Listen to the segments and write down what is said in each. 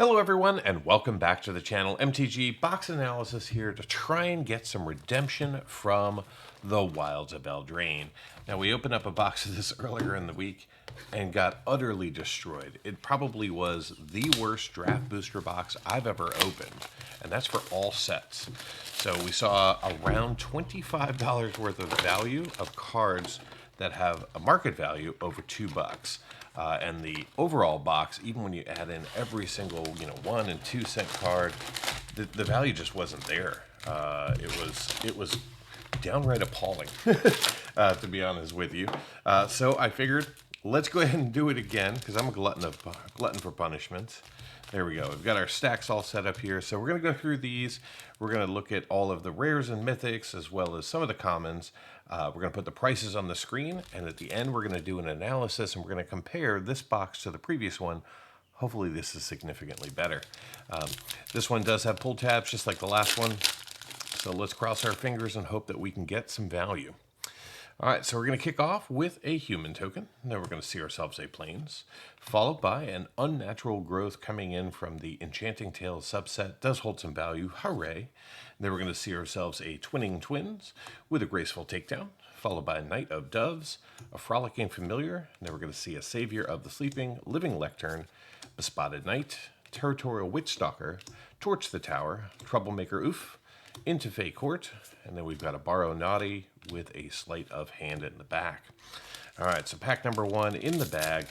Hello everyone and welcome back to the channel. MTG Box Analysis here to try and get some redemption from the Wilds of Eldraine. Now we opened up a box of this earlier in the week and got utterly destroyed. It probably was the worst draft booster box I've ever opened, and that's for all sets. So we saw around $25 worth of value of cards that have a market value over $2. And the overall box, even when you add in every single 1 and 2 cent card, the value just wasn't there. It was downright appalling, to be honest with you. So I figured let's go ahead and do it again because I'm a glutton for punishment. There we go. We've got our stacks all set up here. So we're going to go through these. We're going to look at all of the rares and mythics as well as some of the commons. We're going to put the prices on the screen, and at the end we're going to do an analysis and we're going to compare this box to the previous one. Hopefully this is significantly better. This one does have pull tabs just like the last one. So let's cross our fingers and hope that we can get some value. All right, so we're going to kick off with a human token. Then we're going to see ourselves a plains, followed by an unnatural growth coming in from the Enchanting Tales subset. Does hold some value, hooray. Then we're going to see ourselves a Twinning Twins with a graceful takedown, followed by a Knight of Doves, a Frolicking Familiar. Then we're going to see a Savior of the Sleeping, Living Lectern, Bespotted Knight, Territorial Witchstalker, Torch the Tower, Troublemaker Oof, into Fey Court, and then we've got a Borrow Naughty with a sleight of hand in the back. All right, so pack number 1 in the bag.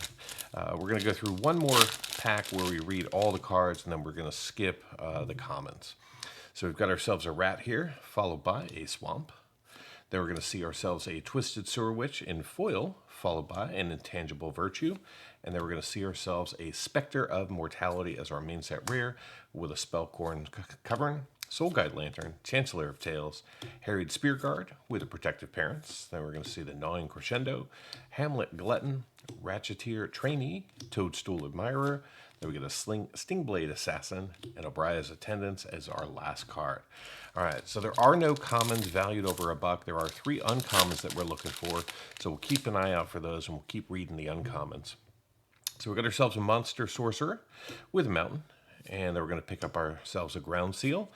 We're going to go through one more pack where we read all the cards, and then we're going to skip the commons. So we've got ourselves a rat here, followed by a swamp. Then we're going to see ourselves a Twisted Sewer Witch in foil, followed by an Intangible Virtue. And then we're going to see ourselves a Spectre of Mortality as our main set rare with a Spellcorn Covering, Soul Guide Lantern, Chancellor of Tales, Harried Spearguard with a Protective Parents. Then we're going to see the Gnawing Crescendo, Hamlet Glutton, Ratcheteer Trainee, Toadstool Admirer. Then we get a Stingblade Assassin and Obria's Attendants as our last card. All right, so there are no commons valued over $1. There are 3 uncommons that we're looking for, so we'll keep an eye out for those and we'll keep reading the uncommons. So we got ourselves a Monster Sorcerer with a Mountain, and then we're going to pick up ourselves a Ground Seal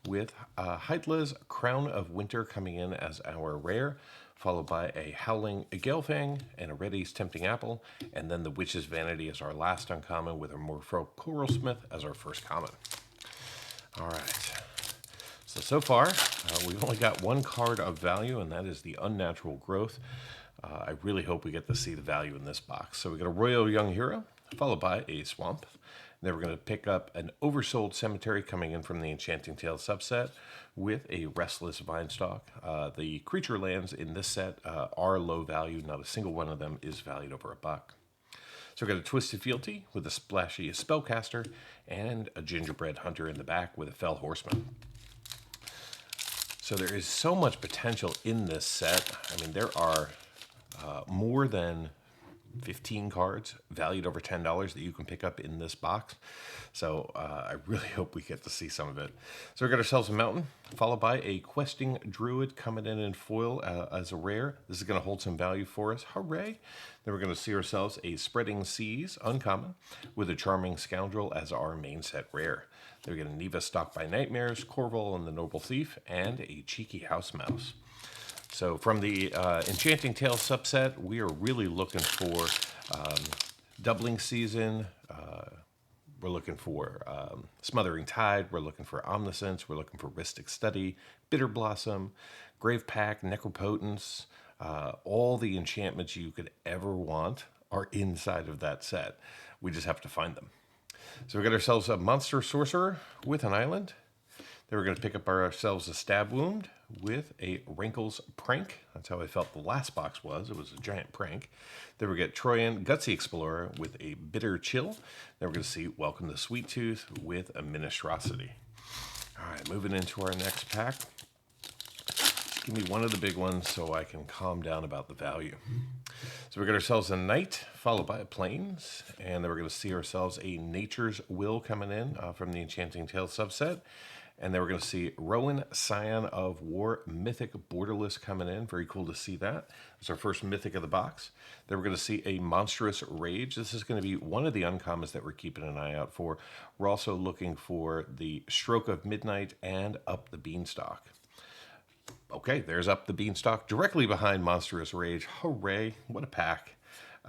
with Hytla's Crown of Winter coming in as our rare, followed by a Howling Galefang and a Reddy's Tempting Apple, and then the Witch's Vanity as our last uncommon with a Morpho Coralsmith as our first common. All right. So far, we've only got 1 card of value, and that is the Unnatural Growth. I really hope we get to see the value in this box. So we got a Royal Young Hero, followed by a Swamp. Then we're going to pick up an Oversold Cemetery coming in from the Enchanting Tales subset with a Restless Vinestalk. The creature lands in this set are low value. Not a single one of them is valued over $1. So we've got a Twisted Fealty with a Splashy Spellcaster and a Gingerbread Hunter in the back with a Fell Horseman. So there is so much potential in this set. I mean, there are more than 15 cards valued over $10 that you can pick up in this box. So I really hope we get to see some of it. So we got ourselves a Mountain, followed by a Questing Druid coming in foil as a rare. This is going to hold some value for us. Hooray! Then we're going to see ourselves a Spreading Seas uncommon with a Charming Scoundrel as our main set rare. Then we get a Neva Stalked by Nightmares, Corval and the Noble Thief, and a Cheeky House Mouse. So from the Enchanting Tales subset, we are really looking for Doubling Season. We're looking for Smothering Tide. We're looking for Omniscience. We're looking for Rhystic Study, Bitter Blossom, Grave Pack, Necropotence. All the enchantments you could ever want are inside of that set. We just have to find them. So we got ourselves a Monster Sorcerer with an Island. Then we're going to pick up ourselves a Stab Wound with a Wrinkles Prank. That's how I felt the last box was. It was a giant prank. Then we get Troyan Gutsy Explorer with a Bitter Chill. Then we're going to see Welcome to Sweet Tooth with a Minestrosity. All right, moving into our next pack. Just give me one of the big ones so I can calm down about the value. So we got ourselves a Knight, followed by a Plains, and then we're going to see ourselves a Nature's Will coming in from the Enchanting Tales subset. And then we're going to see Rowan, Scion of War, Mythic Borderless coming in. Very cool to see that. It's our first Mythic of the box. Then we're going to see a Monstrous Rage. This is going to be one of the uncommons that we're keeping an eye out for. We're also looking for the Stroke of Midnight and Up the Beanstalk. Okay, there's Up the Beanstalk directly behind Monstrous Rage. Hooray, what a pack.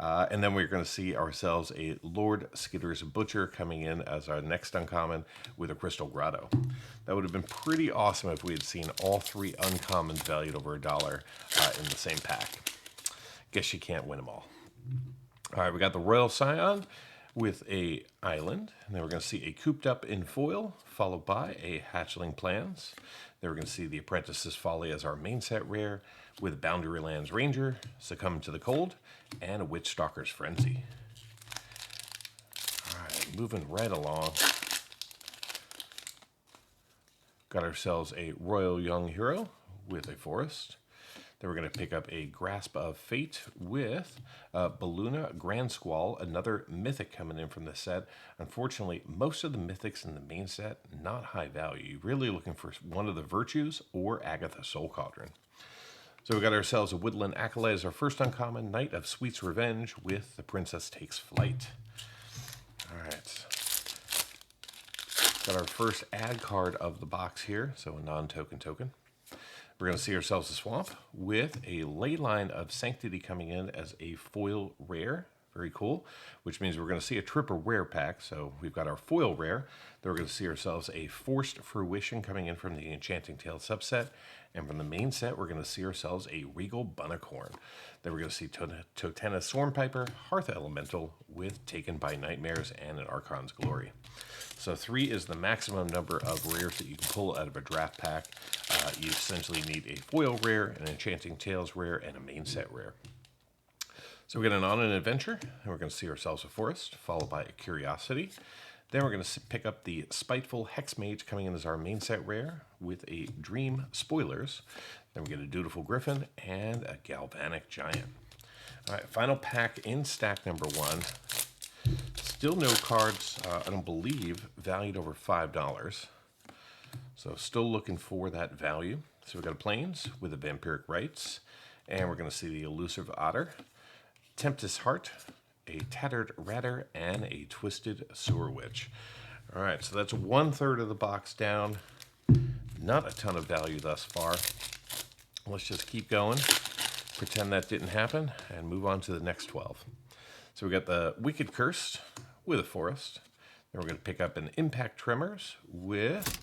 And then we're going to see ourselves a Lord Skitter's Butcher coming in as our next uncommon with a Crystal Grotto. That would have been pretty awesome if we had seen all three uncommons valued over $1 in the same pack. Guess you can't win them all. All right, we got the Royal Scion with a Island. And then we're going to see a Cooped Up in foil, followed by a Hatchling Plans. Then we're going to see the Apprentice's Folly as our main set rare, with Boundary Lands Ranger, Succumb to the Cold, and a Witch Stalker's Frenzy. All right, moving right along. Got ourselves a Royal Young Hero with a Forest. Then we're going to pick up a Grasp of Fate with Balluna Grand Squall, another Mythic coming in from the set. Unfortunately, most of the Mythics in the main set, not high value. You're really looking for one of the Virtues or Agatha Soul Cauldron. So we got ourselves a Woodland Acolyte as our first uncommon, Knight of Sweet's Revenge with The Princess Takes Flight. All right. Got our first ad card of the box here, so a non-token token. We're going to see ourselves a Swamp with a Leyline of Sanctity coming in as a foil rare. Very cool, which means we're going to see a triple rare pack. So we've got our foil rare. Then we're going to see ourselves a Forced Fruition coming in from the Enchanting Tale subset. And from the main set, we're going to see ourselves a Regal Bunnicorn. Then we're going to see Totena Stormpiper, Hearth Elemental with Taken by Nightmares and an Archon's Glory. So 3 is the maximum number of rares that you can pull out of a draft pack. You essentially need a foil rare, an Enchanting Tales rare, and a main set rare. So we got an On an Adventure, and we're going to see ourselves a Forest, followed by a Curiosity. Then we're going to pick up the Spiteful Hexmage coming in as our main set rare with a Dream Spoilers. Then we get a Dutiful Griffin and a Galvanic Giant. All right, final pack in stack number 1. Still no cards, I don't believe, valued over $5. So still looking for that value. So we've got a Plains with a Vampiric Rites, and we're going to see the Elusive Otter, Tempest Heart, a Tattered Ratter, and a Twisted Sewer Witch. All right, so that's 1/3 of the box down. Not a ton of value thus far. Let's just keep going, pretend that didn't happen, and move on to the next 12. So we got the Wicked Cursed with a Forest. Then we're going to pick up an Impact Tremors with...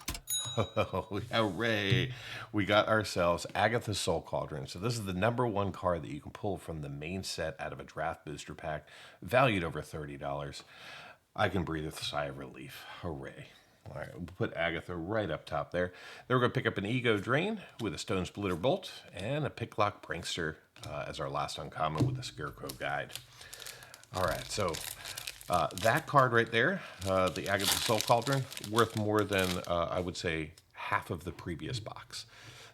Oh, hooray! We got ourselves Agatha Soul Cauldron. So this is the #1 card that you can pull from the main set out of a draft booster pack, valued over $30. I can breathe a sigh of relief. Hooray! All right, we'll put Agatha right up top there. Then we're going to pick up an Ego Drain with a Stone Splitter Bolt and a Picklock Prankster as our last uncommon with the Scarecrow Guide. All right, so that card right there, the Agatha Soul Cauldron, worth more than, I would say, half of the previous box.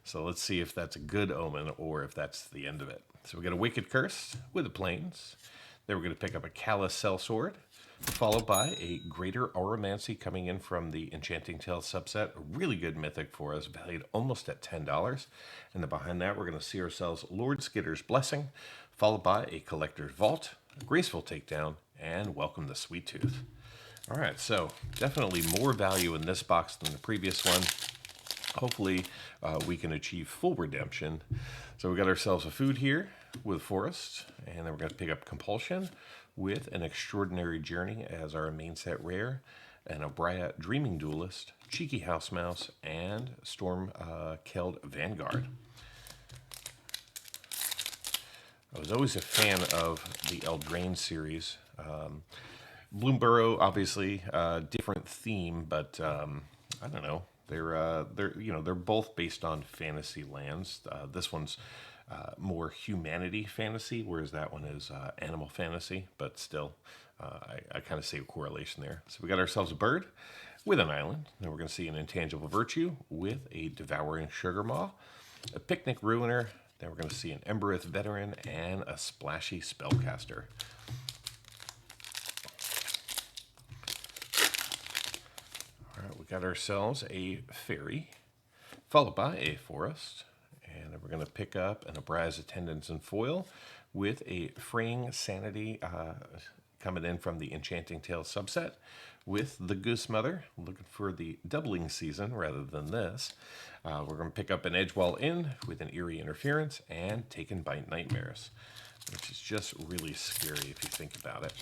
So let's see if that's a good omen or if that's the end of it. So we got a Wicked Curse with the Plains. Then we're going to pick up a Callous Sellsword, followed by a Greater Auramancy coming in from the Enchanting Tales subset. A really good mythic for us, valued almost at $10. And then behind that, we're going to see ourselves Lord Skitter's Blessing, followed by a Collector's Vault, a Graceful Takedown, and Welcome the Sweet Tooth. All right, so definitely more value in this box than the previous one. Hopefully we can achieve full redemption. So we got ourselves a Food here with Forest, and then we're going to pick up Compulsion with an Extraordinary Journey as our main set rare, and a Briya Dreaming Duelist, Cheeky House Mouse, and Storm Keld Vanguard. I was always a fan of the Eldraine series. Bloomburrow, obviously, different theme, but I don't know. They're both based on fantasy lands. This one's more humanity fantasy, whereas that one is animal fantasy. But still, I kind of see a correlation there. So we got ourselves a bird with an island. Then we're going to see an Intangible Virtue with a Devouring Sugar Maw, a Picnic Ruiner. Then we're going to see an Embereth Veteran and a Splashy Spellcaster. All right, we got ourselves a fairy, followed by a forest. And then we're going to pick up an Abraz Attendance in foil with a Fraying Sanity coming in from the Enchanting Tales subset with the Goose Mother, looking for the doubling season rather than this. We're going to pick up an Edgewall Inn with an Eerie Interference and Taken by Nightmares, which is just really scary if you think about it.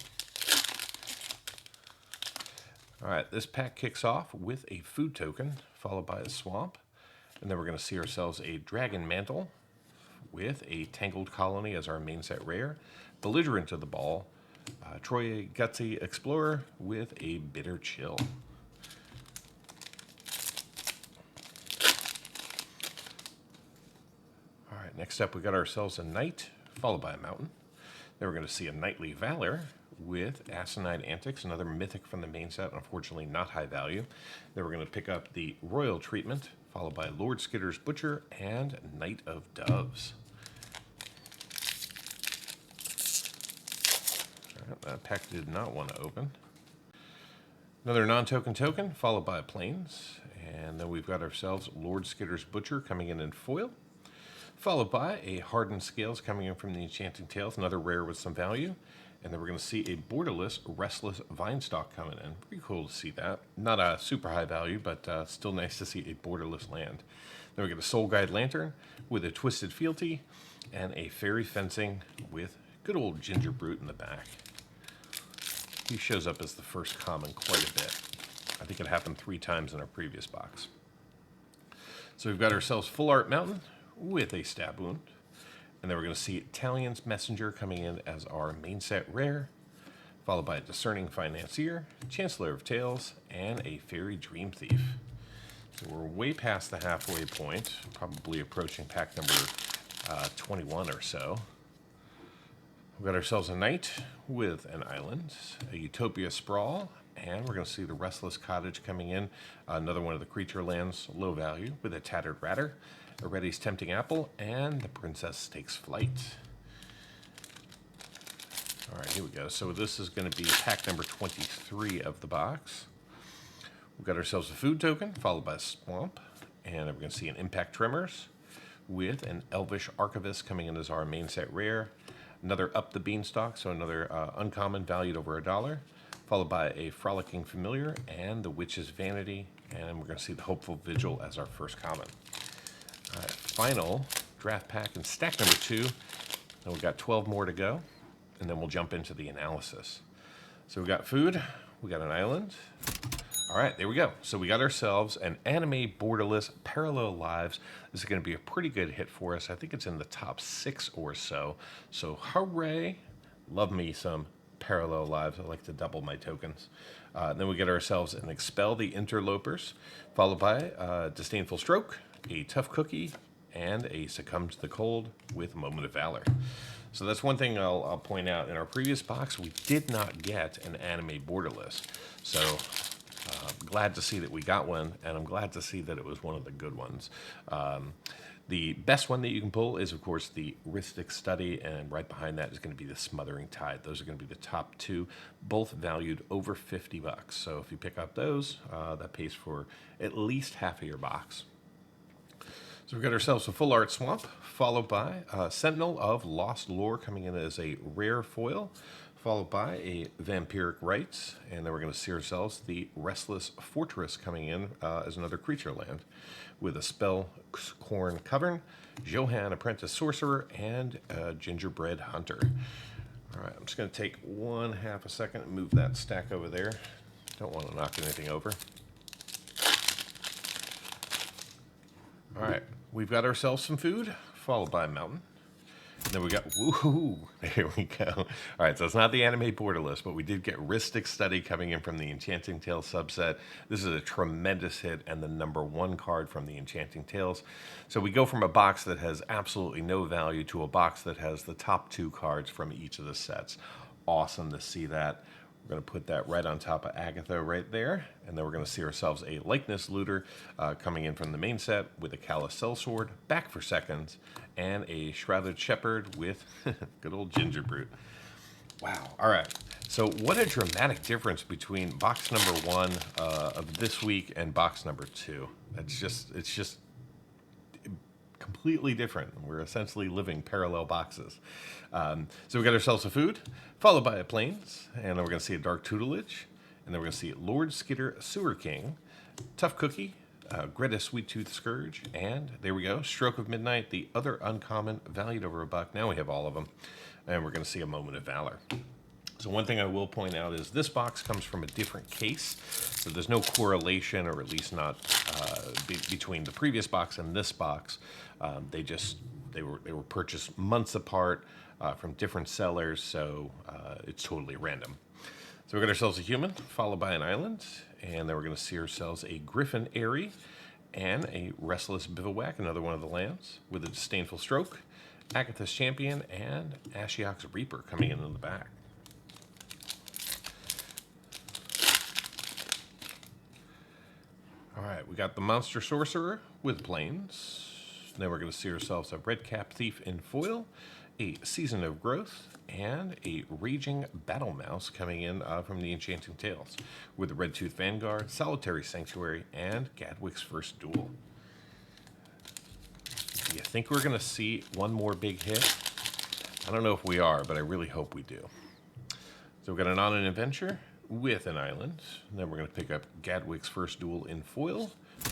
All right, this pack kicks off with a food token, followed by a swamp. And then we're going to see ourselves a Dragon Mantle with a Tangled Colony as our main set rare, Belligerent to the Ball, Troy Gutsy Explorer with a Bitter Chill. All right, next up we got ourselves a Knight, followed by a Mountain. Then we're going to see a Knightly Valor with Asinine Antics, another mythic from the main set, unfortunately not high value. Then we're going to pick up the Royal Treatment, followed by Lord Skitter's Butcher and Knight of Doves. That pack did not want to open. Another non-token token, followed by Plains. And then we've got ourselves Lord Skitter's Butcher coming in foil, followed by a Hardened Scales coming in from the Enchanting Tales, another rare with some value. And then we're going to see a borderless Restless Vinestalk coming in. Pretty cool to see that. Not a super high value, but still nice to see a borderless land. Then we get a Soul Guide Lantern with a Twisted Fealty and a Fairy Fencing with good old Ginger Brute in the back. He shows up as the first common quite a bit. I think it happened 3 times in our previous box. So we've got ourselves Full Art Mountain with a Stab Wound. And then we're going to see Italian's Messenger coming in as our main set rare, followed by a Discerning Financier, Chancellor of Tales, and a Fairy Dream Thief. So we're way past the halfway point, probably approaching pack number 21 or so. We've got ourselves a Knight with an Island, a Utopia Sprawl, and we're going to see the Restless Cottage coming in, another one of the creature lands, low value, with a Tattered Ratter, Aretti's Tempting Apple, and the Princess Takes Flight. All right, here we go. So this is going to be pack number 23 of the box. We've got ourselves a food token, followed by a swamp, and we're going to see an Impact Tremors with an Elvish Archivist coming in as our main set rare, another Up the Beanstalk, so another uncommon valued over $1, followed by a Frolicking Familiar and the Witch's Vanity, and we're going to see the Hopeful Vigil as our first common. All right, final draft pack in stack number 2. And we've got 12 more to go, and then we'll jump into the analysis. So we got food, we got an island. All right, there we go. So we got ourselves an anime borderless Parallel Lives. This is going to be a pretty good hit for us. I think it's in the top 6 or so. So hooray! Love me some Parallel Lives. I like to double my tokens. Then we get ourselves an Expel the Interlopers, followed by Disdainful Stroke, a Tough Cookie, and a Succumb to the Cold with Moment of Valor. So that's one thing I'll point out. In our previous box, we did not get an anime borderless. So glad to see that we got one, and I'm glad to see that it was one of the good ones. The best one that you can pull is, of course, the Rhystic Study, and right behind that is going to be the Smothering Tide. Those are going to be the top 2, both valued over $50. So if you pick up those, that pays for at least half of your box. So we've got ourselves a Full Art Swamp, followed by Sentinel of Lost Lore coming in as a rare foil, followed by a Vampiric Rites, and then we're going to see ourselves the Restless Fortress coming in as another creature land, with a Spellcorn Cavern, Johann Apprentice Sorcerer, and Gingerbread Hunter. All right, I'm just going to take 1/2 a second and move that stack over there. Don't want to knock anything over. All right, we've got ourselves some food, followed by a mountain. And then we got, woohoo, there we go. All right, so it's not the anime borderless, but we did get Rhystic Study coming in from the Enchanting Tales subset. This is a tremendous hit and the #1 card from the Enchanting Tales. So we go from a box that has absolutely no value to a box that has the top 2 cards from each of the sets. Awesome to see that. We're going to put that right on top of Agatha right there. And then we're going to see ourselves a Likeness Looter coming in from the main set with a Callous Sellsword, back for seconds, and a Shrouded Shepherd with good old Ginger Brute. Wow. All right. So what a dramatic difference between box number 1 of this week and box number 2. It's just completely different. We're essentially living parallel boxes. So we got ourselves a food, followed by a plains, and then we're going to see a dark tutelage, and then we're going to see Lord Skitter Sewer King, Tough Cookie, Greta Sweet Tooth Scourge, and there we go, Stroke of Midnight, the other uncommon, valued over $1. Now we have all of them, and we're going to see a Moment of Valor. So one thing I will point out is this box comes from a different case, so there's no correlation, or at least not between the previous box and this box. They were purchased months apart from different sellers, so it's totally random. So we got ourselves a human, followed by an island, and then we're going to see ourselves a Griffin Airy and a Restless Bivouac, another one of the lands, with a Disdainful Stroke, Agatha's Champion, and Ashiok's Reaper coming in the back. All right, we got the Monster Sorcerer with Plains. Then we're going to see ourselves a Redcap Thief in foil, a Season of Growth, and a Raging Battle Mouse coming in from the Enchanting Tales, with the Red Tooth Vanguard, Solitary Sanctuary, and Gadwick's First Duel. Do you think we're going to see one more big hit? I don't know if we are, but I really hope we do. So we've got an On an Adventure with an island. And then we're going to pick up Gadwick's First Duel in foil,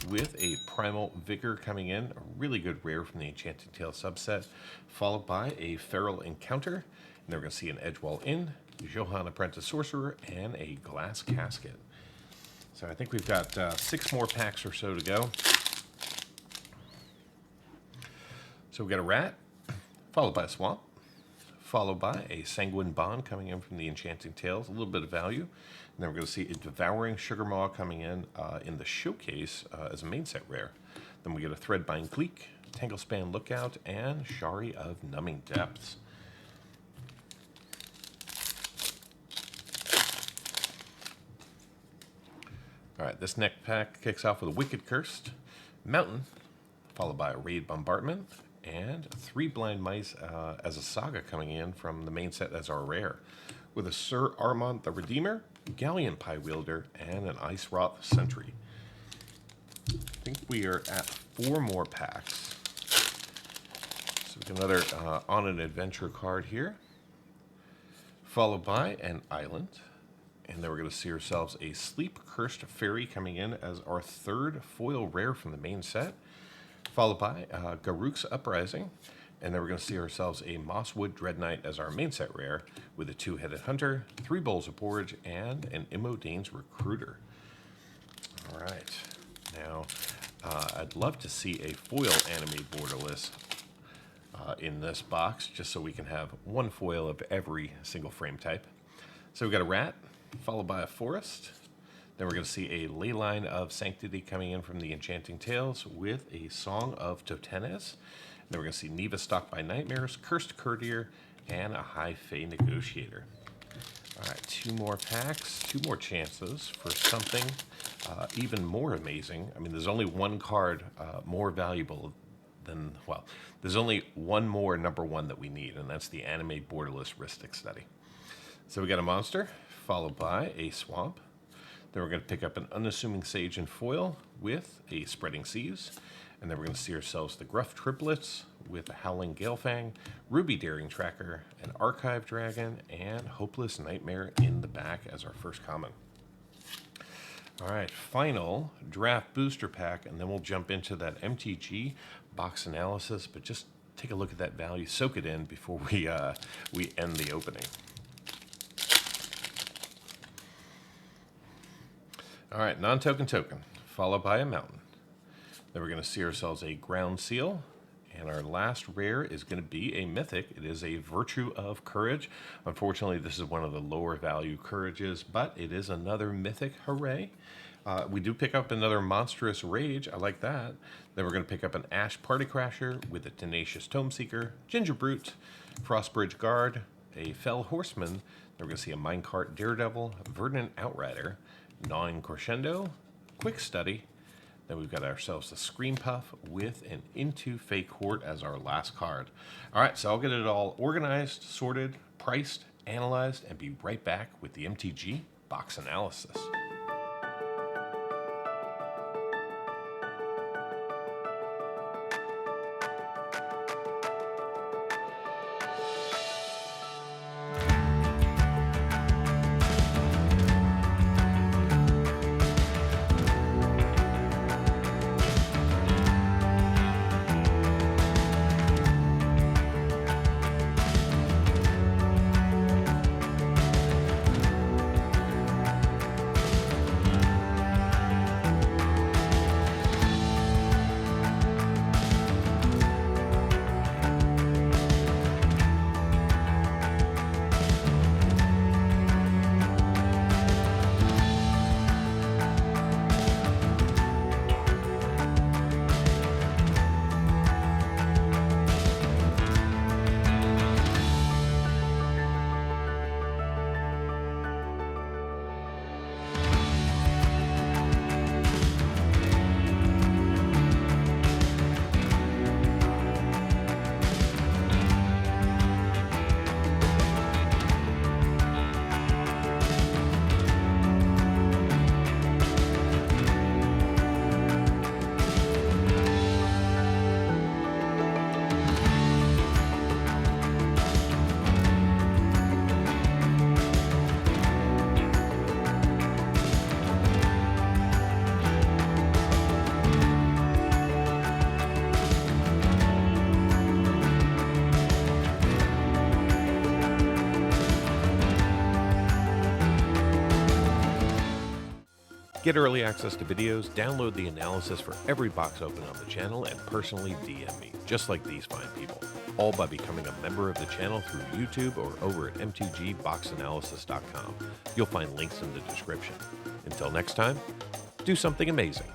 with a Primal Vigor coming in, a really good rare from the Enchanting Tale subset, followed by a Feral Encounter. And then we're going to see an Edgewall Inn, Johann Apprentice Sorcerer, and a Glass Casket. So I think we've got 6 more packs or so to go. So we've got a Rat, followed by a Swamp, followed by a Sanguine Bond coming in from the Enchanting Tales, a little bit of value. And then we're going to see a Devouring Sugarmaw coming in the showcase as a main set rare. Then we get a Threadbind Gleek, Tanglespan Lookout, and Shari of Numbing Depths. All right, this next pack kicks off with a Wicked Cursed, Mountain, followed by a Raid Bombardment, and 3 Blind Mice as a Saga coming in from the main set as our rare, with a Sir Armont the Redeemer, Galleon Pie Wielder, and an Ice Wrath Sentry. I think we are at 4 more packs. So we got another On an Adventure card here, followed by an Island. And then we're going to see ourselves a Sleep Cursed Fairy coming in as our 3rd foil rare from the main set, followed by Garruk's Uprising. And then we're going to see ourselves a Mosswood Dread Knight as our main set rare, with a 2-headed Hunter, 3 Bowls of Porridge, and an Imodane's Recruiter. All right. Now, I'd love to see a foil Anime Borderless in this box, just so we can have 1 foil of every single frame type. So we've got a Rat, followed by a Forest. Then we're going to see a Leyline of Sanctity coming in from the Enchanting Tales, with a Song of Totenes. Then we're going to see Neva Stalked by Nightmares, Cursed Courtier, and a High Fae Negotiator. All right, 2 more packs, 2 more chances for something even more amazing. I mean, there's only 1 card more valuable than, well, there's only 1 more number 1 that we need, and that's the Anime Borderless Ristic Study. So we got a Monster, followed by a Swamp. Then we're going to pick up an Unassuming Sage in foil with a Spreading Seas. And then we're going to see ourselves the Gruff Triplets with a Howling Galefang, Ruby Daring Tracker, an Archive Dragon, and Hopeless Nightmare in the back as our first common. All right, final draft booster pack, and then we'll jump into that MTG box analysis. But just take a look at that value, soak it in before we end the opening. All right, non-token token, followed by a Mountain. Then we're going to see ourselves a Ground Seal, and our last rare is going to be a Mythic. It is a Virtue of Courage. Unfortunately, this is one of the lower value Courages, but it is another Mythic. Hooray! We do pick up another Monstrous Rage. I like that. Then we're going to pick up an Ash Party Crasher with a Tenacious Tomeseeker, Ginger Brute, Frostbridge Guard, a Fell Horseman. Then we're going to see a Minecart Daredevil, Verdant Outrider, Gnawing Crescendo, Quick Study. Then we've got ourselves a Scream Puff with an Into Fey Court as our last card. All right, so I'll get it all organized, sorted, priced, analyzed, and be right back with the MTG Box Analysis. Get early access to videos, download the analysis for every box open on the channel, and personally DM me, just like these fine people, all by becoming a member of the channel through YouTube or over at mtgboxanalysis.com. You'll find links in the description. Until next time, do something amazing.